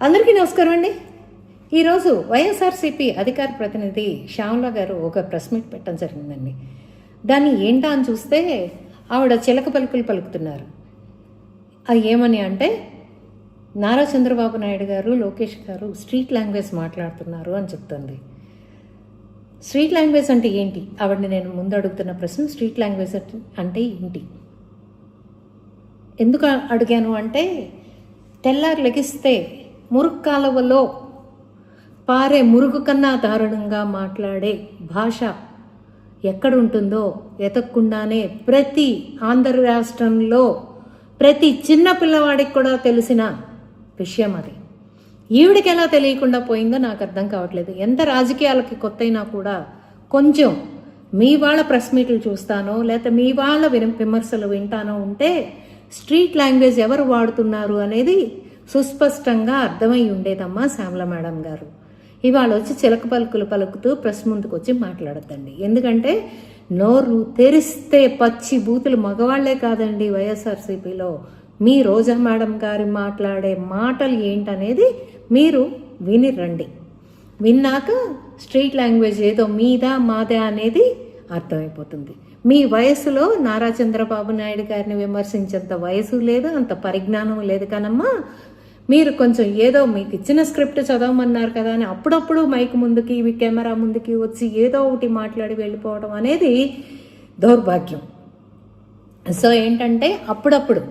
అందరికీ నమస్కారం అండి. ఈరోజు వైఎస్ఆర్సీపీ అధికార ప్రతినిధి శ్యామల గారు ఒక ప్రెస్ మీట్ పెట్టడం జరిగిందండి. దాన్ని ఏంటా అని చూస్తే ఆవిడ చిలక పలుకులు పలుకుతున్నారు. అది ఏమని అంటే నారా చంద్రబాబు నాయుడు గారు, లోకేష్ గారు స్ట్రీట్ లాంగ్వేజ్ మాట్లాడుతున్నారు అని చెప్తుంది. స్ట్రీట్ లాంగ్వేజ్ అంటే ఏంటి? ఆవిడని నేను ముందు అడుగుతున్న ప్రశ్న, స్ట్రీట్ లాంగ్వేజ్ అంటే ఏంటి? ఎందుకు అడిగాను అంటే తెల్లారు లెగిస్తే మురుగు కాలువలో పారే మురుగు కన్నా దారుణంగా మాట్లాడే భాష ఎక్కడుంటుందో ఎతక్కుండానే ప్రతి ఆంధ్ర రాష్ట్రంలో ప్రతి చిన్న పిల్లవాడికి కూడా తెలిసిన విషయం అది. ఈవిడికి ఎలా తెలియకుండా పోయిందో నాకు అర్థం కావట్లేదు. ఎంత రాజకీయాలకి కొత్త అయినా కూడా కొంచెం మీ వాళ్ళ ప్రెస్ మీట్లు చూస్తానో లేకపోతే మీ వాళ్ళ విమర్శలు వింటానో ఉంటే స్ట్రీట్ లాంగ్వేజ్ ఎవరు వాడుతున్నారు అనేది సుస్పష్టంగా అర్థమై ఉండేదమ్మా శ్యామల మేడం గారు. ఇవాళ వచ్చి చిలక పలుకులు పలుకుతూ ప్రెస్ ముందుకు వచ్చి మాట్లాడద్దండి. ఎందుకంటే నోరు తెరిస్తే పచ్చి బూతులు మగవాళ్లే కాదండి. వైఎస్ఆర్సీపీలో మీ రోజా మేడం గారి మాట్లాడే మాటలు ఏంటనేది మీరు విని రండి. విన్నాక స్ట్రీట్ లాంగ్వేజ్ ఏదో మీదా మాదా అనేది అర్థమైపోతుంది. మీ వయసులో నారా చంద్రబాబు నాయుడు గారిని విమర్శించేంత వయసు లేదు, అంత పరిజ్ఞానం లేదు కానమ్మా. మీరు కొంచెం ఏదో మీకు ఇచ్చిన స్క్రిప్ట్ చదవమన్నారు కదా అని అప్పుడప్పుడు మైక్ ముందుకి కెమెరా ముందుకి వచ్చి ఏదో ఒకటి మాట్లాడి వెళ్ళిపోవడం అనేది దౌర్భాగ్యం. సో ఏంటంటే అప్పుడప్పుడు,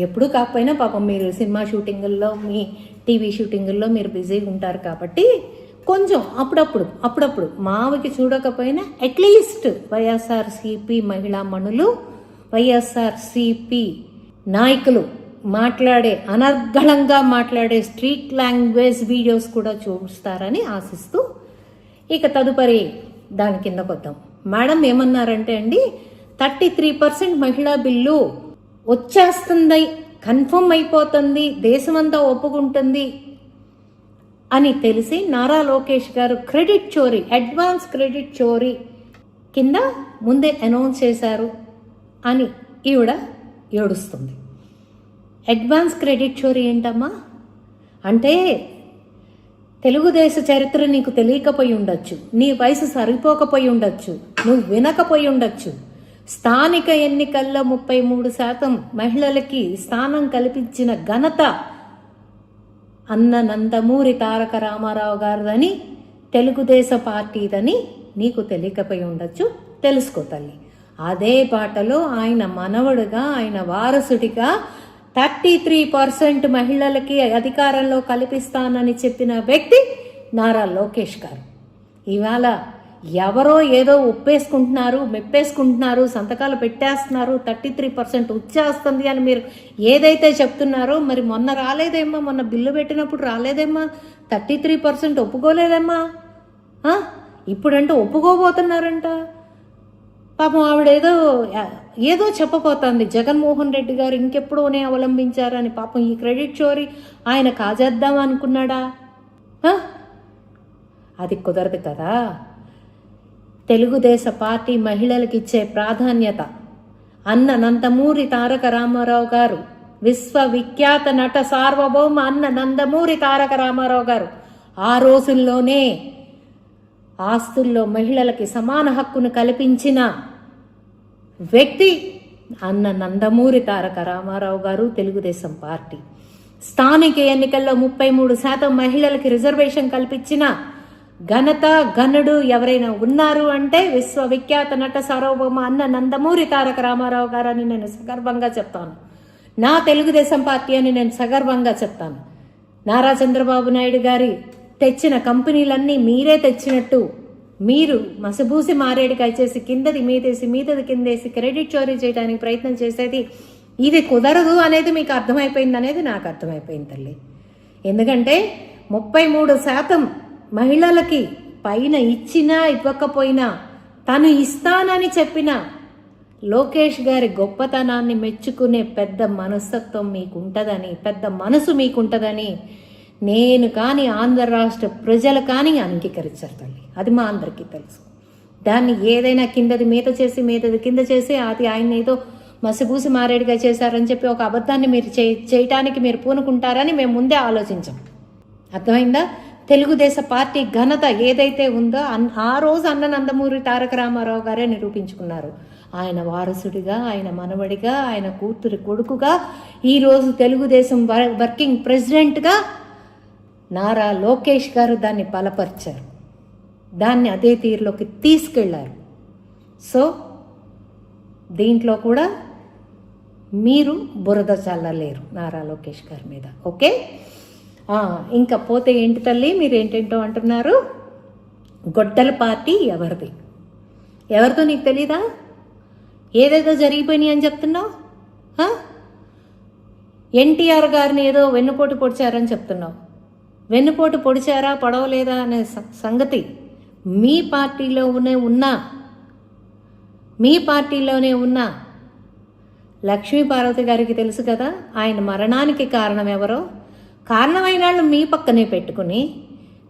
ఎప్పుడు కాకపోయినా పాపం మీరు సినిమా షూటింగుల్లో, మీ టీవీ షూటింగుల్లో మీరు బిజీగా ఉంటారు కాబట్టి కొంచెం అప్పుడప్పుడు మావికి చూడకపోయినా అట్లీస్ట్ వైఎస్ఆర్సీపీ మహిళా మణులు, వైఎస్ఆర్సీపీ నాయకులు మాట్లాడే అనర్గళంగా మాట్లాడే స్ట్రీట్ లాంగ్వేజ్ వీడియోస్ కూడా చూస్తారని ఆశిస్తూ ఇక తదుపరి దాని కిందకు వద్దాం. మేడం ఏమన్నారంటే అండి, 33% మహిళా బిల్లు వచ్చేస్తుంది, కన్ఫర్మ్ అయిపోతుంది, దేశమంతా ఒప్పుకుంటుంది అని తెలిసి నారా లోకేష్ గారు క్రెడిట్ చోరీ, అడ్వాన్స్ క్రెడిట్ చోరీ కింద ముందే అనౌన్స్ చేశారు అని ఈవిడ ఏడుస్తుంది. అడ్వాన్స్ క్రెడిట్ చోరీ ఏంటమ్మా అంటే, తెలుగుదేశ చరిత్ర నీకు తెలియకపోయి ఉండొచ్చు, నీ వయసు సరిపోకపోయి ఉండొచ్చు, నువ్వు వినకపోయి ఉండొచ్చు. స్థానిక ఎన్నికల్లో 33% మహిళలకి స్థానం కల్పించిన ఘనత అన్న నందమూరి తారక రామారావు గారిదని, తెలుగుదేశ పార్టీదని నీకు తెలియకపోయి ఉండొచ్చు. తెలుసుకో తల్లి. అదే బాటలో ఆయన మనవడుగా, ఆయన వారసుడిగా 33% మహిళలకి అధికారంలో కల్పిస్తానని చెప్పిన వ్యక్తి నారా లోకేష్ గారు. ఇవాళ ఎవరో ఏదో ఒప్పేసుకుంటున్నారు, మెప్పేసుకుంటున్నారు, సంతకాలు పెట్టేస్తున్నారు, 33% వచ్చేస్తుంది అని మీరు ఏదైతే చెప్తున్నారో, మరి మొన్న రాలేదేమ్మా, మొన్న బిల్లు పెట్టినప్పుడు రాలేదేమ్మా, 33% ఒప్పుకోలేదమ్మా. ఇప్పుడంటే ఒప్పుకోబోతున్నారంట. పాపం ఆవిడేదో ఏదో చెప్పబోతోంది, జగన్మోహన్ రెడ్డి గారు ఇంకెప్పుడోనే అవలంబించారని. పాపం ఈ క్రెడిట్ చోరీ ఆయన కాజేద్దాం అనుకున్నాడా? అది కుదరదు కదా. తెలుగుదేశ పార్టీ మహిళలకు ఇచ్చే ప్రాధాన్యత అన్న నందమూరి తారక రామారావు గారు, విశ్వవిఖ్యాత నట సార్వభౌమ అన్న నందమూరి తారక రామారావు గారు ఆ రోజుల్లోనే ఆస్తుల్లో మహిళలకి సమాన హక్కును కల్పించిన వ్యక్తి అన్న నందమూరి తారక రామారావు గారు, తెలుగుదేశం పార్టీ. స్థానిక ఎన్నికల్లో 33% మహిళలకి రిజర్వేషన్ కల్పించిన ఘనత, ఘనుడు ఎవరైనా ఉన్నారు అంటే విశ్వవిఖ్యాత నట సార్వభౌమ అన్న నందమూరి తారక రామారావు గారు అని నేను సగర్వంగా చెప్తాను. నా తెలుగుదేశం పార్టీ అని నేను సగర్వంగా చెప్తాను. నారా చంద్రబాబు నాయుడు గారి తెచ్చిన కంపెనీలన్నీ మీరే తెచ్చినట్టు మీరు మసబూసి మారేడుకాయ చేసి కిందది మీదేసి, మీదది కిందేసి క్రెడిట్ చోరీ చేయడానికి ప్రయత్నం చేసేది ఇది కుదరదు అనేది మీకు అర్థమైపోయింది అనేది నాకు అర్థమైపోయింది తల్లి. ఎందుకంటే 33% మహిళలకి పైన ఇచ్చినా ఇవ్వకపోయినా తను ఇస్తానని చెప్పిన లోకేష్ గారి గొప్పతనాన్ని మెచ్చుకునే పెద్ద మనస్తత్వం మీకుంటుందని, పెద్ద మనసు మీకుంటుందని నేను కానీ ఆంధ్ర రాష్ట్ర ప్రజలు కానీ అంగీకరించారు తల్లి. అది మా అందరికీ తెలుసు. దాన్ని ఏదైనా కిందది మీద చేసి, మీదది కింద చేసి, అది ఆయన ఏదో మసిబూసి మారేడుగా చేశారని చెప్పి ఒక అబద్ధాన్ని మీరు చేయటానికి మీరు పూనుకుంటారని మేము ముందే ఆలోచించాం. అర్థమైందా? తెలుగుదేశ పార్టీ ఘనత ఏదైతే ఉందో ఆ రోజు అన్న నందమూరి తారక రామారావు గారే నిరూపించుకున్నారు. ఆయన వారసుడిగా, ఆయన మనవడిగా, ఆయన కూతురి కొడుకుగా, ఈరోజు తెలుగుదేశం వర్కింగ్ ప్రెసిడెంట్గా నారా లోకేష్ గారు దాన్ని బలపరిచారు, దాన్ని అదే తీరులోకి తీసుకెళ్లారు. సో దీంట్లో కూడా మీరు బురద చల్లలేరు నారా లోకేష్ గారి మీద. ఓకే, ఇంకా పోతే ఏంటి తల్లి, మీరు ఏంటేంటో అంటున్నారు. గొడ్డల పార్టీ ఎవరిది? ఎవరితో నీకు తెలీదా? ఏదేదో జరిగిపోయినాయి అని చెప్తున్నావు. ఎన్టీఆర్ గారిని ఏదో వెన్నుపోటు పొడిచారని చెప్తున్నావు. వెన్నుపోటు పొడిచారా పొడవలేదా అనే సంగతి మీ పార్టీలోనే ఉన్న లక్ష్మీపార్వతి గారికి తెలుసు కదా. ఆయన మరణానికి కారణం ఎవరో, కారణమైన వాళ్ళు మీ పక్కనే పెట్టుకుని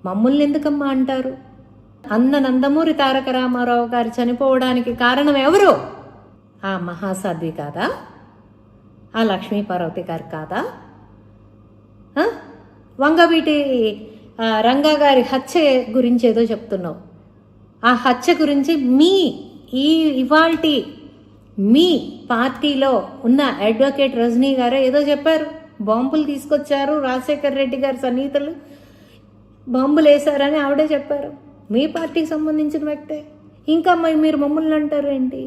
మమ్మల్ని ఎందుకమ్మా అంటారు? అన్న నందమూరి తారక రామారావు గారు చనిపోవడానికి కారణం ఎవరు? ఆ మహాసాధ్వి కాదా? ఆ లక్ష్మీపార్వతి గారు కాదా? వంగవీటి రంగా గారి హత్య గురించి ఏదో చెప్తున్నావు. ఆ హత్య గురించి ఇవాల్టి మీ పార్టీలో ఉన్న అడ్వకేట్ రజనీ గారు ఏదో చెప్పారు. బాంబులు తీసుకొచ్చారు, రాజశేఖర్ రెడ్డి గారి సన్నిహితులు బాంబులు వేశారని ఆవిడే చెప్పారు. మీ పార్టీకి సంబంధించిన వ్యక్తే. ఇంకా మీరు మమ్మల్ని అంటారు ఏంటి?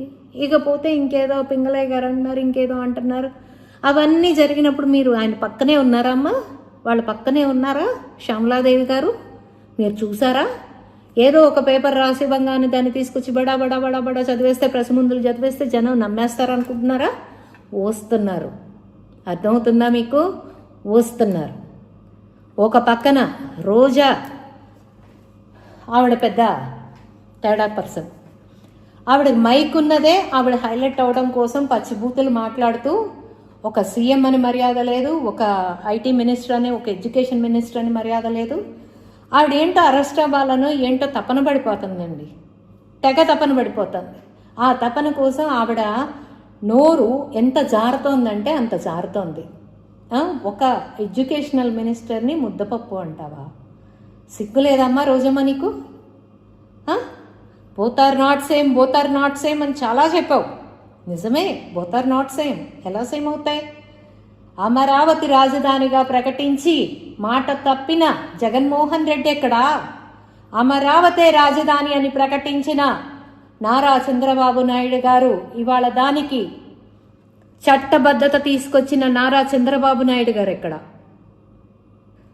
ఇకపోతే ఇంకేదో పింగళయ్య గారు అంటున్నారు, ఇంకేదో అంటున్నారు. అవన్నీ జరిగినప్పుడు మీరు ఆయన పక్కనే ఉన్నారా అమ్మా? వాళ్ళ పక్కనే ఉన్నారా? శ్యామలాదేవి గారు మీరు చూసారా? ఏదో ఒక పేపర్ రాసి ఇవ్వంగానే దాన్ని తీసుకొచ్చి బడా బడా బడా బడా చదివేస్తే, ప్రెస్ ముందులు చదివేస్తే జనం నమ్మేస్తారు అనుకుంటున్నారా? వస్తున్నారు. అర్థమవుతుందా మీకు? వస్తున్నారు. ఒక పక్కన రోజా, ఆవిడ పెద్ద తేడా పర్సన్. ఆవిడ మైక్ ఉన్నదే ఆవిడ హైలైట్ అవడం కోసం పచ్చిబూతులు మాట్లాడుతూ, ఒక సీఎం అని మర్యాద లేదు, ఒక ఐటీ మినిస్టర్ అని, ఒక ఎడ్యుకేషన్ మినిస్టర్ అని మర్యాద లేదు. ఆవిడ ఏంటో అరెస్ట్ అవ్వాలనో ఏంటో తపన పడిపోతుందండి, తెగ తపన పడిపోతుంది. ఆ తపన కోసం ఆవిడ నోరు ఎంత జారుతోందంటే అంత జారుతోంది. ఒక ఎడ్యుకేషనల్ మినిస్టర్ని ముద్దపప్పు అంటావా? సిగ్గు లేదమ్మా రోజమ్మ నీకు? బోత్ ఆర్ నాట్ సేమ్ అని చాలా చెప్పావు. నిజమే, బోత్ ఆర్ నాట్ సేమ్. ఎలా సేమ్ అవుతాయి? అమరావతి రాజధానిగా ప్రకటించి మాట తప్పిన జగన్మోహన్ రెడ్డి ఎక్కడా? అమరావతి రాజధాని అని ప్రకటించిన నారా చంద్రబాబు నాయుడు గారు ఇవాళ దానికి చట్టబద్ధత తీసుకొచ్చిన నారా చంద్రబాబు నాయుడు గారు ఎక్కడ?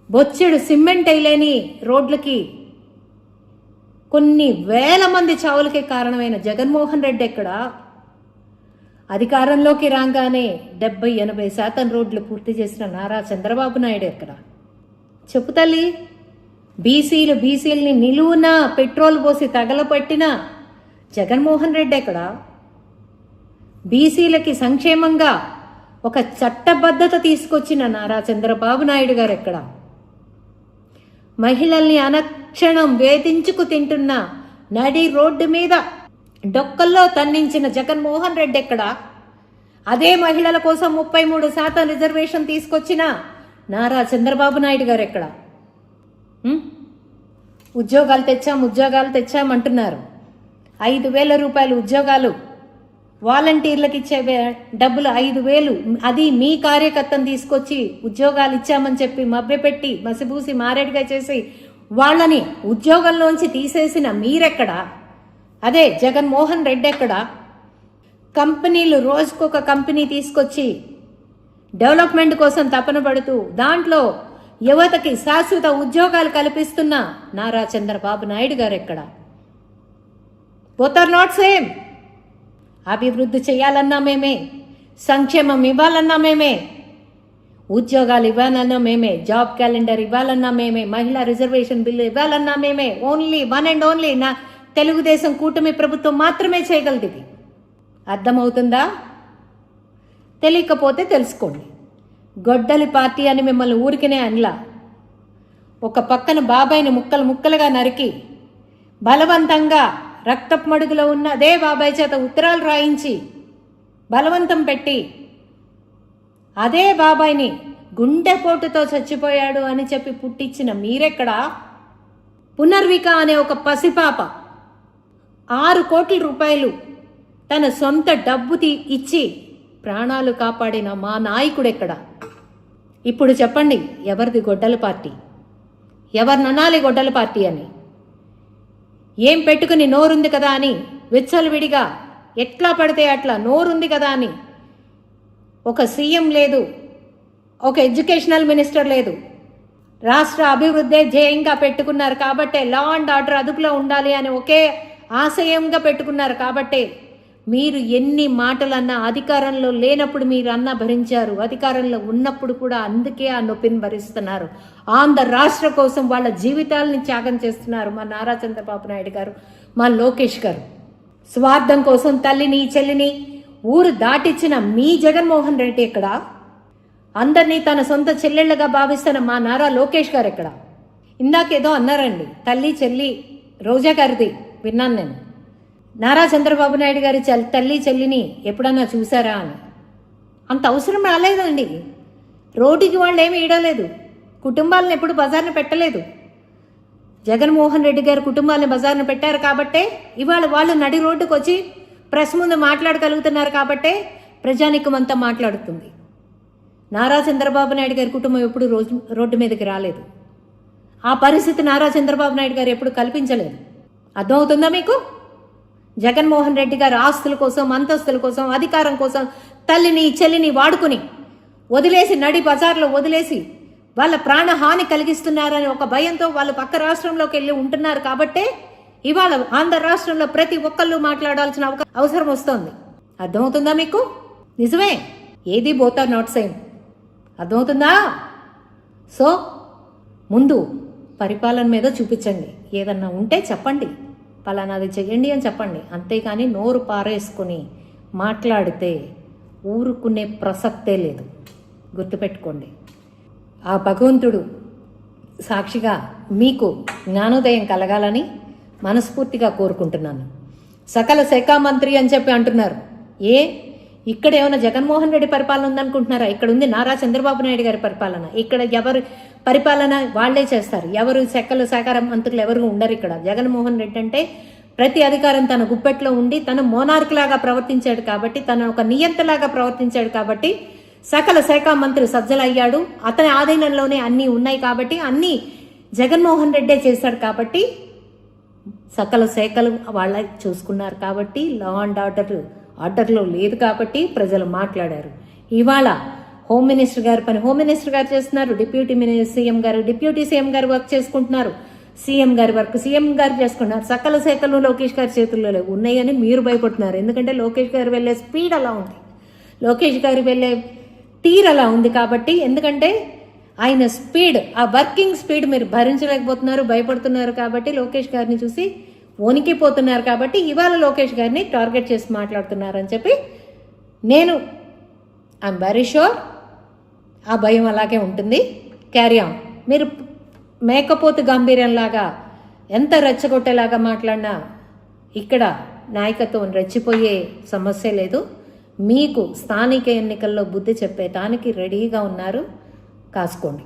బొచ్చెడు సిమెంట్ వేయలేని రోడ్లకి, కొన్ని వేల మంది చావులకి కారణమైన జగన్మోహన్ రెడ్డి ఎక్కడ? అధికారంలోకి రాగానే 70-80% రోడ్లు పూర్తి చేసిన నారా చంద్రబాబు నాయుడు ఎక్కడ? చెప్పు తల్లి. బీసీలని నిలువున పెట్రోల్ పోసి తగలపెట్టిన జగన్మోహన్ రెడ్డి ఎక్కడ? బీసీలకి సంక్షేమంగా ఒక చట్టబద్ధత తీసుకొచ్చిన నారా చంద్రబాబు నాయుడు గారు ఎక్కడ? మహిళల్ని అనక్షణం వేధించుకు తింటున్న, నడి రోడ్డు మీద డొక్కల్లో తన్నించిన జగన్మోహన్ రెడ్డి ఎక్కడ? అదే మహిళల కోసం 33% రిజర్వేషన్ తీసుకొచ్చిన నారా చంద్రబాబు నాయుడు గారు ఎక్కడ? ఉద్యోగాలు తెచ్చామంటున్నారు. 5,000 రూపాయలు ఉద్యోగాలు, వాలంటీర్లకు ఇచ్చే డబ్బులు 5,000, అది మీ కార్యకర్తను తీసుకొచ్చి ఉద్యోగాలు ఇచ్చామని చెప్పి మభ్యపెట్టి మసిబూసి మారేడుగా చేసి వాళ్ళని ఉద్యోగంలోంచి తీసేసిన మీరెక్కడా? అదే జగన్మోహన్ రెడ్డి ఎక్కడ? కంపెనీలు రోజుకొక కంపెనీ తీసుకొచ్చి డెవలప్మెంట్ కోసం తపన పడుతూ దాంట్లో యువతకి శాశ్వత ఉద్యోగాలు కల్పిస్తున్న నారా చంద్రబాబు నాయుడు గారు ఎక్కడ? Both are not same. అభివృద్ధి చేయాలన్నా మేమే, సంక్షేమం ఇవ్వాలన్నా మేమే, ఉద్యోగాలు ఇవ్వాలన్నా మేమే, జాబ్ క్యాలెండర్ ఇవ్వాలన్నా మేమే, మహిళా రిజర్వేషన్ బిల్లు ఇవ్వాలన్నా మేమే. ఓన్లీ వన్ అండ్ ఓన్లీ నా తెలుగుదేశం కూటమి ప్రభుత్వం మాత్రమే చేయగలదు. ఇది అర్థమవుతుందా? తెలియకపోతే తెలుసుకోండి. గొడ్డలి పార్టీ అని మిమ్మల్ని ఊరికనే అనలా. ఒక పక్కన బాబాయిని ముక్కలుగా నరికి బలవంతంగా రక్తపు మడుగులో ఉన్న అదే బాబాయ్ చేత ఉత్తరాలు రాయించి బలవంతం పెట్టి అదే బాబాయిని గుండెపోటుతో చచ్చిపోయాడు అని చెప్పి పుట్టించిన మీరెక్కడా? పునర్విక అనే ఒక పసిపాప 6 కోట్ల రూపాయలు తన సొంత డబ్బు ఇచ్చి ప్రాణాలు కాపాడిన మా నాయకుడెక్కడ? ఇప్పుడు చెప్పండి, ఎవరిది గొడ్డల పార్టీ? ఎవరిననాలి గొడ్డల పార్టీ అని? ఏం పెట్టుకుని నోరుంది కదా అని విచ్చలవిడిగా ఎట్లా పడితే అట్లా నోరుంది కదా అని ఒక సీఎం లేదు, ఒక ఎడ్యుకేషనల్ మినిస్టర్ లేదు. రాష్ట్ర అభివృద్ధి ధ్యేయంగా పెట్టుకున్నారు కాబట్టే, లా అండ్ ఆర్డర్ అదుపులో ఉండాలి అని ఒకే ఆశయంగా పెట్టుకున్నారు కాబట్టే మీరు ఎన్ని మాటలన్నా అధికారంలో లేనప్పుడు మీరు అన్నా భరించారు, అధికారంలో ఉన్నప్పుడు కూడా అందుకే ఆ నొప్పిని భరిస్తున్నారు. ఆంధ్ర రాష్ట్ర కోసం వాళ్ళ జీవితాలని త్యాగం చేస్తున్నారు మా నారా చంద్రబాబు నాయుడు గారు, మా లోకేష్ గారు. స్వార్థం కోసం తల్లిని చెల్లిని ఊరు దాటిచ్చిన మీ జగన్మోహన్ రెడ్డి ఎక్కడ? అందరినీ తన సొంత చెల్లెళ్ళగా భావిస్తున్న మా నారా లోకేష్ గారు ఎక్కడ? ఇందాకేదో అన్నారండి, తల్లి చెల్లి రోజా గారిది విన్నాను నేను. నారా చంద్రబాబు నాయుడు గారి తల్లి చెల్లిని ఎప్పుడన్నా చూసారా అని. అంత అవసరం రాలేదండి. రోడ్డుకి వాళ్ళు ఏమి ఇడలేదు, కుటుంబాలను ఎప్పుడు బజార్ని పెట్టలేదు. జగన్మోహన్ రెడ్డి గారు కుటుంబాలను బజార్ని పెట్టారు కాబట్టే ఇవాళ వాళ్ళు నడి రోడ్డుకు వచ్చి ప్రెస్ ముందు మాట్లాడగలుగుతున్నారు కాబట్టే ప్రజానికం అంతా మాట్లాడుతుంది. నారా చంద్రబాబు నాయుడు గారి కుటుంబం ఎప్పుడు రోడ్డు మీదకి రాలేదు. ఆ పరిస్థితి నారా చంద్రబాబు నాయుడు గారు ఎప్పుడు కల్పించలేదు. అర్థమవుతుందా మీకు? జగన్మోహన్ రెడ్డి గారు ఆస్తుల కోసం, అంతస్తుల కోసం, అధికారం కోసం తల్లిని చెల్లిని వాడుకుని వదిలేసి నడి బజార్లో వదిలేసి వాళ్ళ ప్రాణహాని కలిగిస్తున్నారని ఒక భయంతో వాళ్ళు పక్క రాష్ట్రంలోకి వెళ్ళి ఉంటున్నారు కాబట్టే ఇవాళ ఆంధ్ర రాష్ట్రంలో ప్రతి ఒక్కళ్ళు మాట్లాడాల్సిన అవసరం వస్తుంది. అర్థమవుతుందా మీకు? నిజమే, ఏది బోత్ ఆర్ నాట్ సేమ్. అర్థమవుతుందా? సో ముందు పరిపాలన మీద చూపించండి, ఏదన్నా ఉంటే చెప్పండి, పలానాది చెయ్యండి అని చెప్పండి. అంతేకాని నోరు పారేసుకొని మాట్లాడితే ఊరుకునే ప్రసక్తే లేదు. గుర్తుపెట్టుకోండి. ఆ భగవంతుడు సాక్షిగా మీకు జ్ఞానోదయం కలగాలని మనస్ఫూర్తిగా కోరుకుంటున్నాను. సకల శాఖ మంత్రి అని చెప్పి అంటున్నారు. ఇక్కడ ఏమైనా జగన్మోహన్ రెడ్డి పరిపాలన ఉందనుకుంటున్నారా? ఇక్కడ ఉంది నారా చంద్రబాబు నాయుడు గారి పరిపాలన. ఇక్కడ ఎవరు పరిపాలన వాళ్లే చేస్తారు. ఎవరు శాఖల శాఖ మంత్రులు ఎవరు ఉండరు ఇక్కడ. జగన్మోహన్ రెడ్డి అంటే ప్రతి అధికారం తన గుప్పెట్లో ఉండి తను మోనార్క్ లాగా ప్రవర్తించాడు కాబట్టి, తను ఒక నియంతలాగా ప్రవర్తించాడు కాబట్టి సకల శాఖ మంత్రి సజ్జలయ్యాడు. అతని ఆధీనంలోనే అన్నీ ఉన్నాయి కాబట్టి అన్నీ జగన్మోహన్ రెడ్డే చేశాడు కాబట్టి సకల శాఖలు వాళ్ళ చూసుకున్నారు కాబట్టి లా అండ్ ఆర్డర్లో లేదు కాబట్టి ప్రజలు మాట్లాడారు. ఇవాళ హోమ్ మినిస్టర్ గారి పని హోమ్ మినిస్టర్ గారు చేస్తున్నారు, డిప్యూటీ సీఎం గారు వర్క్ చేసుకుంటున్నారు, సీఎం గారి వర్క్ సీఎం గారు చేసుకుంటున్నారు. సకల శాఖలు లోకేష్ గారి చేతుల్లో లేవు, ఉన్నాయని మీరు భయపడుతున్నారు. ఎందుకంటే లోకేష్ గారు వెళ్ళే స్పీడ్ అలా ఉంది, లోకేష్ గారు వెళ్ళే తీర్ అలా ఉంది కాబట్టి. ఎందుకంటే ఆయన స్పీడ్, ఆ వర్కింగ్ స్పీడ్ మీరు భరించలేకపోతున్నారు, భయపడుతున్నారు కాబట్టి లోకేష్ గారిని చూసి వణికిపోతున్నారు కాబట్టి ఇవాళ లోకేష్ గారిని టార్గెట్ చేసి మాట్లాడుతున్నారని చెప్పి నేను ఐఎమ్ వెరీ షూర్ ఆ భయం అలాగే ఉంటుంది. Carry on. మీరు మేకపోతు గాంభీర్యంలాగా ఎంత రెచ్చగొట్టేలాగా మాట్లాడినా ఇక్కడ నాయకత్వం రెచ్చిపోయే సమస్య లేదు. మీకు స్థానిక ఎన్నికల్లో బుద్ధి చెప్పేదానికి రెడీగా ఉన్నారు, కాసుకోండి.